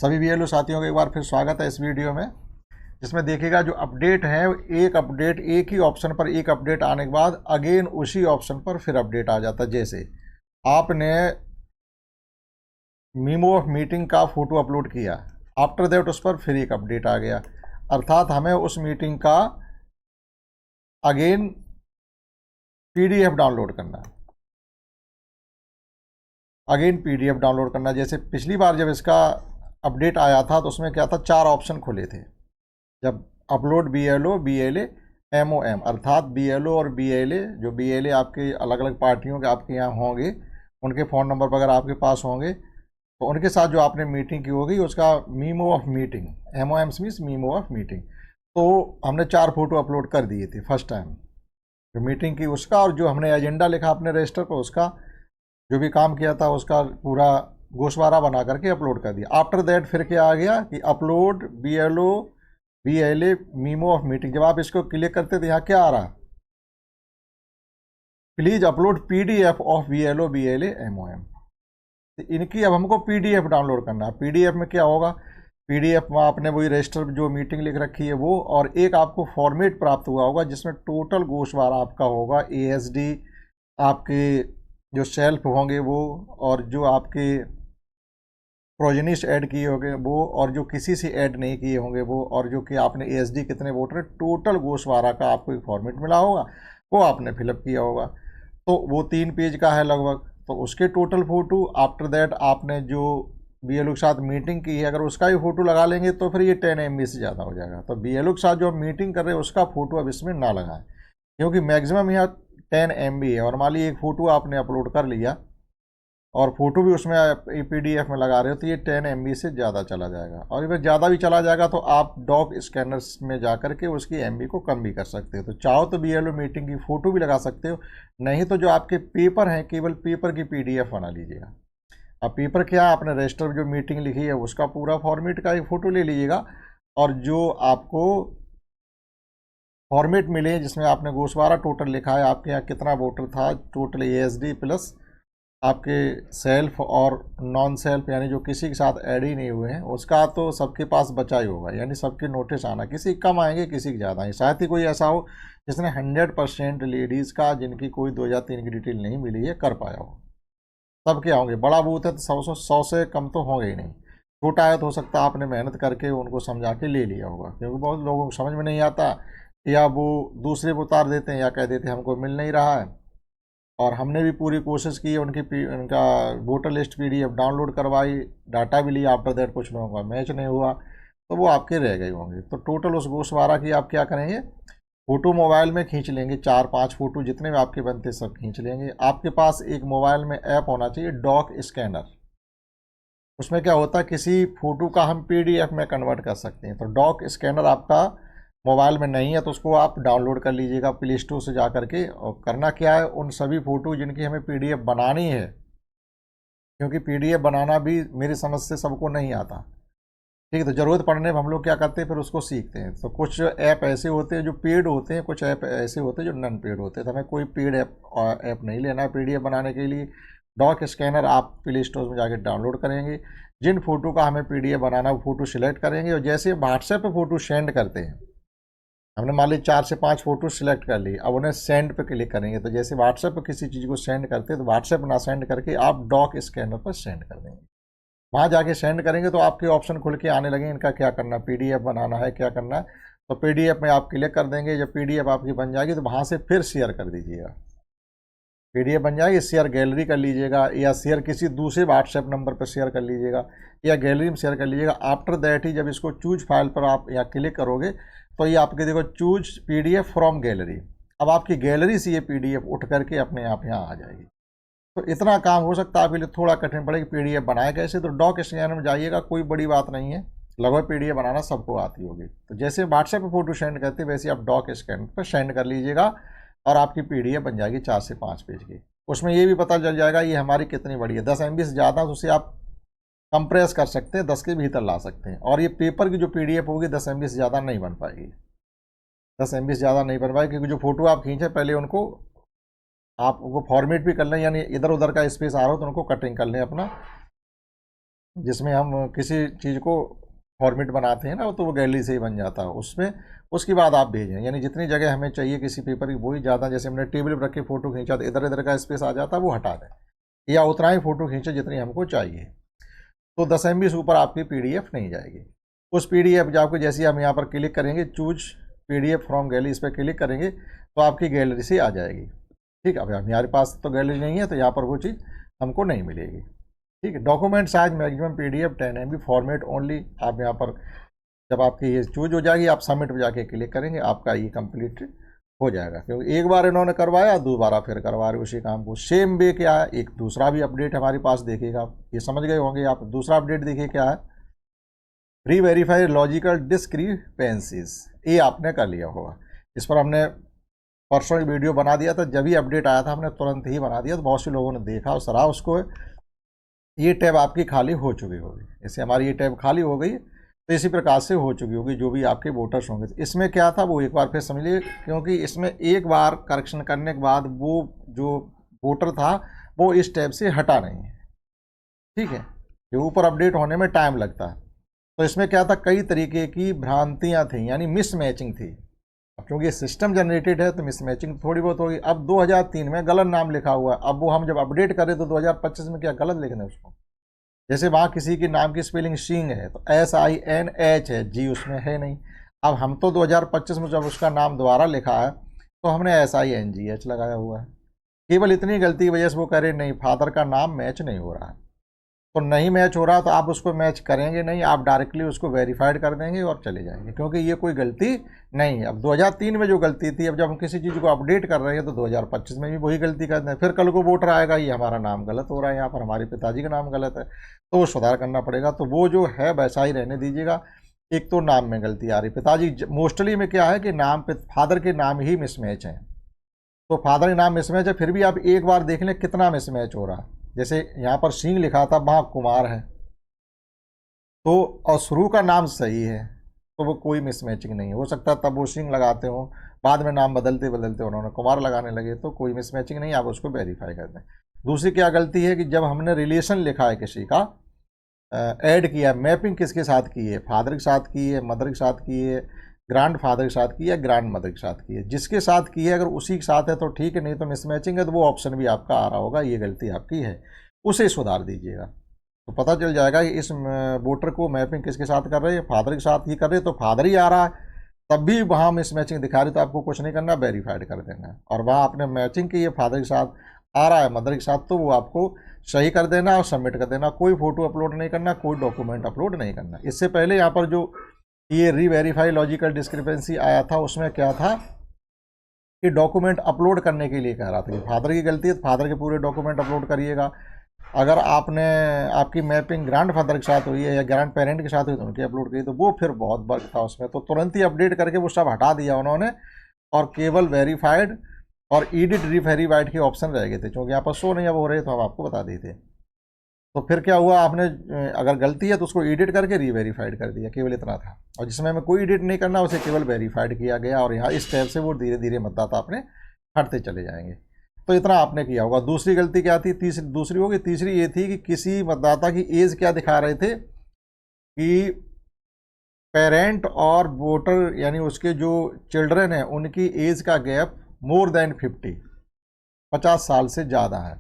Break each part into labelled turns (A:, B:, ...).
A: सभी बीएलओ साथियों का एक बार फिर स्वागत है इस वीडियो में, जिसमें देखिएगा जो अपडेट है एक अपडेट एक ही ऑप्शन पर एक अपडेट आने के बाद अगेन उसी ऑप्शन पर फिर अपडेट आ जाता है। जैसे आपने मीमो ऑफ मीटिंग का फोटो अपलोड किया, आफ्टर दैट उस पर फिर एक अपडेट आ गया, अर्थात हमें उस मीटिंग का अगेन पीडीएफ डाउनलोड करना है। अगेन पीडीएफ डाउनलोड करना, जैसे पिछली बार जब इसका अपडेट आया था तो उसमें क्या था, 4 ऑप्शन खुले थे। जब अपलोड बीएलओ बीएलए एमओएम, अर्थात बीएलओ और बीएलए, जो बीएलए आपके अलग अलग पार्टियों के आपके यहाँ होंगे, उनके फ़ोन नंबर वगैरह आपके पास होंगे, तो उनके साथ जो आपने मीटिंग की होगी उसका memo of meeting, MOM means memo of meeting. तो हमने 4 फोटो अपलोड कर दिए थे फर्स्ट टाइम, जो मीटिंग की उसका, और जो हमने एजेंडा लिखा अपने रजिस्टर पर उसका, जो भी काम किया था उसका पूरा गोशवारा बना करके अपलोड कर दिया। आफ्टर दैट फिर क्या आ गया कि upload BLO BLA memo of meeting. जब आप इसको क्लिक करते तो यहाँ क्या आ रहा, please upload PDF of BLO BLA MOM. इनकी अब हमको पीडीएफ डाउनलोड करना है। पीडीएफ में क्या होगा, पीडीएफ में आपने वही रजिस्टर जो मीटिंग लिख रखी है वो, और एक आपको फॉर्मेट प्राप्त हुआ होगा जिसमें टोटल गोशवारा आपका होगा, एएसडी आपके जो सेल्फ होंगे वो, और जो आपके प्रोजेनिस्ट ऐड किए होंगे वो, और जो किसी से ऐड नहीं किए होंगे वो, और जो कि आपने एएसडी कितने वोटर, टोटल गोशवारा का आपको एक फॉर्मेट मिला होगा, वो आपने फिलअप किया होगा। तो वो 3 पेज का है लगभग, तो उसके टोटल फ़ोटो, आफ्टर दैट आपने जो बीएलओ के साथ मीटिंग की है अगर उसका ही फ़ोटो लगा लेंगे तो फिर ये 10 MB से ज़्यादा हो जाएगा। तो बीएलओ के साथ जो हम मीटिंग कर रहे हैं उसका फ़ोटो अब इसमें ना लगाएं, क्योंकि मैक्सिमम यहाँ 10 MB है। और मान लीजिए एक फ़ोटो आपने अपलोड कर लिया और फोटो भी उसमें पीडीएफ में लगा रहे हो तो ये 10 MB से ज़्यादा चला जाएगा, और अगर ज़्यादा भी चला जाएगा तो आप डॉक स्कैनर्स में जा कर के उसकी MB को कम भी कर सकते हो। तो चाहो तो बीएलओ मीटिंग की फ़ोटो भी लगा सकते हो, नहीं तो जो आपके पेपर हैं केवल पेपर की पीडीएफ बना लीजिएगा। अब पेपर क्या, आपने रजिस्टर जो मीटिंग लिखी है उसका पूरा फॉर्मेट का एक फ़ोटो ले लीजिएगा, और जो आपको फॉर्मेट मिले जिसमें आपने गोशवारा टोटल लिखा है, आपके यहाँ कितना वोटर था, टोटल एएसडी प्लस आपके सेल्फ और नॉन सेल्फ, यानी जो किसी के साथ ऐड ही नहीं हुए हैं उसका, तो सबके पास बचा ही होगा, यानी सबके नोटिस आना, किसी कम आएंगे किसी के ज़्यादा आएंगे। शायद ही कोई ऐसा हो जिसने 100% लेडीज़ का, जिनकी कोई 2003 की डिटेल नहीं मिली है, कर पाया हो। सबके होंगे, बड़ा बूथ है तो 100 से कम तो होंगे ही नहीं, छोटा है तो हो सकता है आपने मेहनत करके उनको समझा के ले लिया होगा, क्योंकि बहुत लोगों को समझ में नहीं आता, या वो दूसरे को उतार देते हैं या कह देते हैं हमको मिल नहीं रहा है। और हमने भी पूरी कोशिश की, उनका वोटर लिस्ट पीडीएफ डाउनलोड करवाई, डाटा भी लिया, आफ्टर दैट कुछ लोगों का मैच नहीं हुआ तो वो आपके रह गए होंगे। तो टोटल उस गोशवारा की आप क्या करेंगे, फ़ोटो मोबाइल में खींच लेंगे, 4-5 फ़ोटो जितने भी आपके बनते सब खींच लेंगे। आपके पास एक मोबाइल में ऐप होना चाहिए डॉक स्कैनर, उसमें क्या होता है किसी फ़ोटो का हम पीडीएफ में कन्वर्ट कर सकते हैं। तो डॉक स्कैनर आपका मोबाइल में नहीं है तो उसको आप डाउनलोड कर लीजिएगा प्ले स्टोर से जा करके। और करना क्या है, उन सभी फ़ोटो जिनकी हमें पीडीएफ बनानी है, क्योंकि पीडीएफ बनाना भी मेरी समझ से सबको नहीं आता, ठीक है, तो ज़रूरत पड़ने पर हम लोग क्या करते हैं फिर उसको सीखते हैं। तो कुछ ऐप ऐसे होते हैं जो पेड होते हैं, कुछ ऐप ऐसे होते हैं जो नॉन पेड होते हैं, तो हमें कोई पेड ऐप नहीं लेना है पीडीएफ बनाने के लिए। डॉक स्कैनर आप प्ले स्टोर में जाकर डाउनलोड करेंगे, जिन फ़ोटो का हमें पीडीएफ बनाना वो फ़ोटो सिलेक्ट करेंगे, और जैसे व्हाट्सएप पर फ़ोटो सेंड करते हैं, हमने मान ली 4 से 5 फोटो सिलेक्ट कर ली, अब उन्हें सेंड पे क्लिक करेंगे। तो जैसे व्हाट्सएप पर किसी चीज़ को सेंड करते हैं तो व्हाट्सएप ना सेंड करके आप डॉक स्कैनर पर सेंड कर देंगे। वहाँ जाके सेंड करेंगे तो आपके ऑप्शन खुल के आने लगे, इनका क्या करना है, पीडीएफ बनाना है, क्या करना है। तो पीडीएफ में आप क्लिक कर देंगे, जब पीडीएफ आपकी बन जाएगी तो वहाँ से फिर शेयर कर दीजिएगा। पीडीएफ बन जाएगी, शेयर गैलरी कर लीजिएगा, या शेयर किसी दूसरे व्हाट्सएप नंबर पर शेयर कर लीजिएगा, या गैलरी में शेयर कर लीजिएगा। आफ्टर दैट ही जब इसको चूज फाइल पर आप यहाँ क्लिक करोगे तो ये आपके देखो चूज पीडीएफ फ्रॉम गैलरी, अब आपकी गैलरी से ये पीडीएफ उठ करके अपने आप यहाँ आ जाएगी। तो इतना काम हो सकता है आपके लिए थोड़ा कठिन पड़ेगा, पीडीएफ बनाए कैसे। तो डॉक स्कैनर में जाइएगा, कोई बड़ी बात नहीं है, लगभग पीडीएफ बनाना सबको आती होगी। तो जैसे व्हाट्सएप पर फोटो सेंड करते हैं वैसे आप डॉक स्कैनर पर सेंड कर लीजिएगा, और आपकी पीडीएफ बन जाएगी 4 से 5 पेज की। उसमें ये भी पता चल जाएगा ये हमारी कितनी बड़ी है, 10 MB से ज़्यादा तो उसे आप कंप्रेस कर सकते हैं, 10 के भीतर ला सकते हैं। और ये पेपर की जो पीडीएफ होगी 10 MB से ज़्यादा नहीं बन पाएगी, 10 MB से ज़्यादा नहीं बन पाएगी, क्योंकि जो फोटो आप खींचे पहले उनको आप उनको फॉर्मेट भी कर लें, यानी इधर उधर का स्पेस आ रहा हो तो उनको कटिंग कर लें अपना, जिसमें हम किसी चीज़ को फॉर्मेट बनाते हैं ना, तो वो गैलरी से ही बन जाता है उसमें। उसके बाद आप भेजें, यानी जितनी जगह हमें चाहिए किसी पेपर की वही ज़्यादा, जैसे हमने टेबल पर रख के फ़ोटो खींचा तो इधर इधर का स्पेस आ जाता है, वो हटा दें, या उतना ही फ़ोटो खींचे जितनी हमको चाहिए। तो 10 MB से ऊपर आपकी PDF नहीं जाएगी। उस PDF जो आपको, जैसे हम यहाँ पर क्लिक करेंगे चूज PDF फ्रॉम गैलरी, इस पर क्लिक करेंगे तो आपकी गैलरी से आ जाएगी। ठीक है, अब हमारे पास तो गैलरी नहीं है तो यहाँ पर वो चीज़ हमको नहीं मिलेगी। ठीक है, document size maximum PDF 10 MB format only. आप यहाँ पर जब आपकी ये चूज हो जाएगी, आप सबमिट पे जाके क्लिक करेंगे, आपका ये कंप्लीट हो जाएगा। क्योंकि एक बार इन्होंने करवाया, दोबारा फिर करवा रहे उसी काम को। सेम वे क्या है, एक दूसरा भी अपडेट हमारे पास देखिएगा, ये समझ गए होंगे आप। दूसरा अपडेट देखिए क्या है, री वेरीफाई लॉजिकल डिस्क्रिपेंसीज, ये आपने कर लिया होगा। इस पर हमने परसों एक वीडियो बना दिया था, जब ही अपडेट आया था हमने तुरंत ही बना दिया, तो बहुत से लोगों ने देखा और सराहा उसको। ये टैब आपकी खाली हो चुकी होगी, इससे हमारी ये टैब खाली हो गई, तो इसी प्रकार से हो चुकी होगी जो भी आपके वोटर्स होंगे। तो इसमें क्या था वो एक बार फिर समझ लीजिए, क्योंकि इसमें एक बार करेक्शन करने के बाद वो जो वोटर था वो इस टैब से हटा नहीं है। ठीक है, ये ऊपर अपडेट होने में टाइम लगता है। तो इसमें क्या था, कई तरीके की भ्रांतियाँ थी, यानी मिसमैचिंग थी। अब क्योंकि सिस्टम जनरेटेड है तो मिसमैचिंग थोड़ी बहुत होगी। अब 2003 में गलत नाम लिखा हुआ है, अब वो हम जब अपडेट करें तो 2025 में क्या गलत लिखना है उसको। जैसे वहाँ किसी के नाम की स्पेलिंग सिंह है तो SINH है, जी उसमें है नहीं। अब हम तो 2025 में जब उसका नाम दोबारा लिखा है तो हमने SINGH लगाया हुआ है। केवल इतनी गलती की वजह से वो कह रहे नहीं, फादर का नाम मैच नहीं हो रहा है। तो नहीं मैच हो रहा तो आप उसको मैच करेंगे नहीं, आप डायरेक्टली उसको वेरीफाइड कर देंगे और चले जाएंगे, क्योंकि ये कोई गलती नहीं है। अब 2003 में जो गलती थी, अब जब हम किसी चीज़ को अपडेट कर रहे हैं तो 2025 में भी वही गलती करते हैं। फिर कल को वोटर आएगा, ये हमारा नाम गलत हो रहा है, यहाँ पर हमारे पिताजी का नाम गलत है, तो वो सुधार करना पड़ेगा। तो वो जो है वैसा ही रहने दीजिएगा। एक तो नाम में गलती आ रही, पिताजी मोस्टली में क्या है कि नाम पे फादर के नाम ही मिसमैच हैं, तो फादर के नाम मिसमैच है, फिर भी आप एक बार देख लें कितना मिसमैच हो रहा है। जैसे यहाँ पर सिंह लिखा था, वहाँ कुमार है, तो और शुरू का नाम सही है, तो वो कोई मिसमैचिंग नहीं है। हो सकता है तब वो सिंह लगाते हो, बाद में नाम बदलते बदलते उन्होंने कुमार लगाने लगे, तो कोई मिसमैचिंग नहीं, आप उसको वेरीफाई कर दें। दूसरी क्या गलती है कि जब हमने रिलेशन लिखा है किसी का, ऐड किया, मैपिंग किसके साथ की है, फादर के साथ की है, मदर के साथ की है, ग्रांड फादर के साथ की है, ग्रांड मदर के साथ की है, जिसके साथ की है अगर उसी के साथ है तो ठीक है, नहीं तो मिसमैचिंग है तो वो ऑप्शन भी आपका आ रहा होगा, ये गलती आपकी है, उसे सुधार दीजिएगा। तो पता चल जाएगा कि इस वोटर को मैपिंग किसके साथ कर रहे हैं, फादर के साथ ही कर रहे हैं, तो फादर ही आ रहा है, तब भी वहाँ मिसमैचिंग दिखा रही, तो आपको कुछ नहीं करना, वेरीफाइड कर देना है। और वहाँ आपने मैचिंग की है, फादर के साथ आ रहा है, मदर के साथ, तो वो आपको सही कर देना और सबमिट कर देना। कोई फोटो अपलोड नहीं करना, कोई डॉक्यूमेंट अपलोड नहीं करना। इससे पहले यहाँ पर जो ये रीवेरीफाई लॉजिकल डिस्क्रिपेंसी आया था, उसमें क्या था कि डॉक्यूमेंट अपलोड करने के लिए कह रहा था कि फादर की गलती है तो फादर के पूरे डॉक्यूमेंट अपलोड करिएगा। अगर आपकी मैपिंग ग्रैंड फादर के साथ हुई है या ग्रैंड पेरेंट के साथ हुई तो उनकी अपलोड करी, तो वो फिर बहुत बग था उसमें, तो तुरंत ही अपडेट करके वो सब हटा दिया उन्होंने, और केवल वेरीफाइड और एडिट रीवेरीफाइड के ऑप्शन रह गए थे, क्योंकि यहाँ पर शो नहीं अब हो रहे, तो हम आपको बता देते। तो फिर क्या हुआ, आपने अगर गलती है तो उसको एडिट करके रीवेरीफाइड कर दिया, केवल इतना था। और जिसमें हमें कोई एडिट नहीं करना, उसे केवल वेरीफाइड किया गया, और यहाँ इस टैब से वो धीरे धीरे मतदाता अपने हटते चले जाएंगे। तो इतना आपने किया होगा। दूसरी गलती क्या थी, दूसरी होगी, तीसरी ये थी कि किसी मतदाता की एज क्या दिखा रहे थे कि पेरेंट और वोटर यानी उसके जो चिल्ड्रन हैं उनकी एज का गैप मोर देन 50 साल से ज़्यादा है,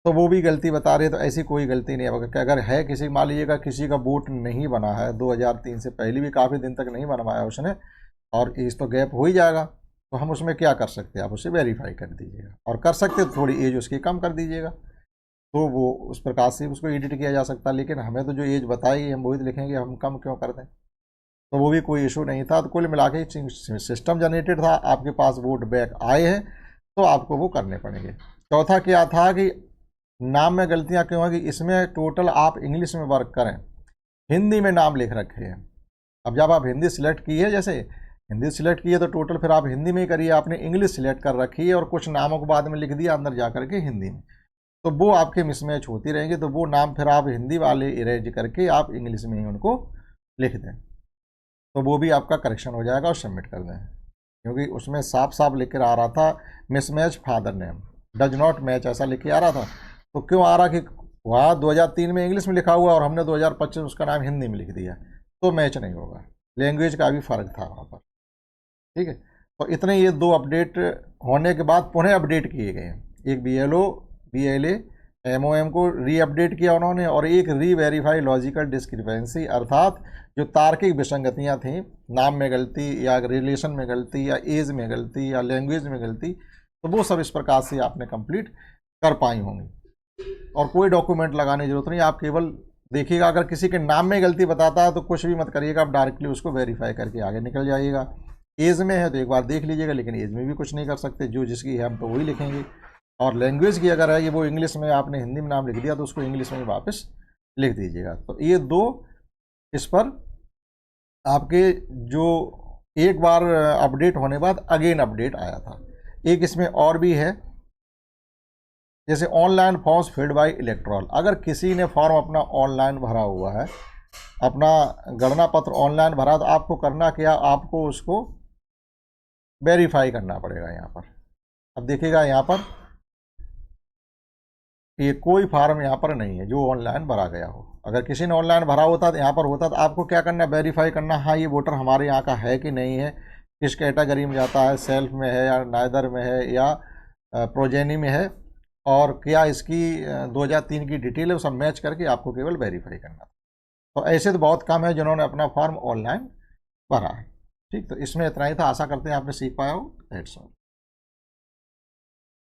A: तो वो भी गलती बता रहे हैं। तो ऐसी कोई गलती नहीं है। अगर है किसी, मान लीजिएगा किसी का वोट नहीं बना है 2003 से पहले भी काफ़ी दिन तक नहीं बनवाया उसने, और एज तो गैप हो ही जाएगा, तो हम उसमें क्या कर सकते हैं, आप उसे वेरीफाई कर दीजिएगा, और कर सकते तो थोड़ी एज उसकी कम कर दीजिएगा, तो वो उस प्रकार से उसको एडिट किया जा सकता है। लेकिन हमें तो जो एज बताई हम वही लिखेंगे, हम कम क्यों कर दें, तो वो भी कोई इशू नहीं था। तो कुल मिला के सिस्टम जनरेटेड था, आपके पास वोट बैक आए हैं, तो आपको वो करने पड़ेंगे। चौथा क्या था कि नाम में गलतियाँ क्यों है कि इसमें टोटल आप इंग्लिश में वर्क करें, हिंदी में नाम लिख रखे हैं। अब जब आप हिंदी सिलेक्ट की है, जैसे हिंदी सिलेक्ट की है तो टोटल फिर आप हिंदी में ही करिए, आपने इंग्लिश सिलेक्ट कर रखी है और कुछ नामों को बाद में लिख दिया अंदर जा करके हिंदी में, तो वो आपके मिसमैच होती रहेंगी। तो वो नाम फिर आप हिंदी वाले इरेज करके आप इंग्लिश में ही उनको लिख दें, तो वो भी आपका करेक्शन हो जाएगा और सबमिट कर दें। क्योंकि उसमें साफ साफ लिख कर आ रहा था mismatch father name does not match, ऐसा लिख के आ रहा था। तो क्यों आ रहा कि वहाँ 2003 में इंग्लिश में लिखा हुआ और हमने 2025 उसका नाम हिंदी में लिख दिया, तो मैच नहीं होगा। लैंग्वेज का भी फ़र्क था वहाँ पर, ठीक है। तो इतने ये 2 अपडेट होने के बाद पुनः अपडेट किए गए हैं। एक BLA MOM को री अपडेट किया उन्होंने, और एक री वेरीफाई लॉजिकल डिस्क्रिपेंसी, अर्थात जो तार्किक विसंगतियाँ थीं, नाम में गलती या रिलेशन में गलती या एज में गलती या लैंग्वेज में गलती, तो वो सब इस प्रकार से आपने कंप्लीट कर पाई होंगी। और कोई डॉक्यूमेंट लगाने की जरूरत नहीं, आप केवल देखिएगा। अगर किसी के नाम में गलती बताता है तो कुछ भी मत करिएगा, आप डायरेक्टली उसको वेरीफाई करके आगे निकल जाइएगा। एज में है तो एक बार देख लीजिएगा, लेकिन एज में भी कुछ नहीं कर सकते, जो जिसकी है हम तो वही लिखेंगे। और लैंग्वेज की अगर है ये वो इंग्लिश में, आपने हिंदी में नाम लिख दिया तो उसको इंग्लिश में ही वापस लिख दीजिएगा। तो ये 2 इस पर आपके जो एक बार अपडेट होने के बाद अगेन अपडेट आया था। एक इसमें और भी है, जैसे online forms filled by electoral. अगर किसी ने फॉर्म अपना ऑनलाइन भरा हुआ है, अपना गणना पत्र ऑनलाइन भरा, तो आपको करना क्या, आपको उसको वेरीफाई करना पड़ेगा यहाँ पर। अब देखिएगा यहाँ पर ये कोई फार्म यहाँ पर नहीं है जो ऑनलाइन भरा गया हो। अगर किसी ने ऑनलाइन भरा होता तो यहाँ पर होता, तो आपको क्या करना है, वेरीफाई करना, हाँ ये वोटर हमारे यहाँ का है कि नहीं है, किस कैटेगरी में जाता है, सेल्फ में है या नाइदर में है या प्रोजेनी में है, और क्या इसकी 2003 की डिटेल है, वो सब मैच करके आपको केवल वेरीफाई करना। तो ऐसे तो बहुत कम है जिन्होंने अपना फॉर्म ऑनलाइन भरा है। ठीक, तो इसमें इतना ही था। आशा करते हैं आपने सीख पाया हो। That's all.